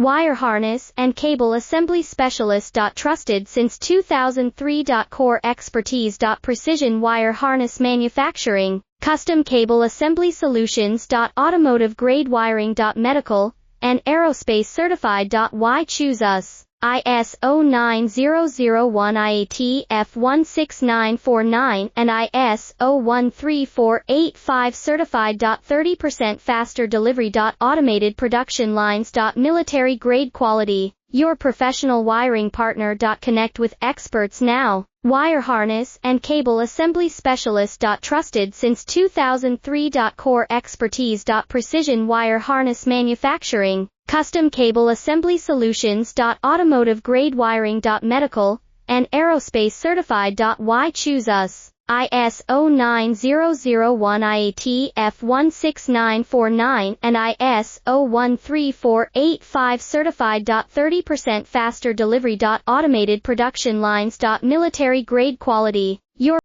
Wire harness and cable assembly specialist. Trusted since 2003. Core expertise. Precision wire harness manufacturing, custom cable assembly solutions. Automotive grade wiring. Medical and aerospace certified. Why choose us? IS09001 IAT F16949 and IS01348 certified. 30% faster delivery. Automated production lines. Military grade quality, your professional wiring partner. Connect with experts now. Wire harness and cable assembly specialist. Trusted since 2003. Core expertise. Precision wire harness manufacturing, custom cable assembly solutions. Automotive grade wiring. Medical and aerospace certified. Why choose us? IS09001 IAT F16949 and IS01348 certified. 30% faster delivery. Automated production lines. Military grade quality, your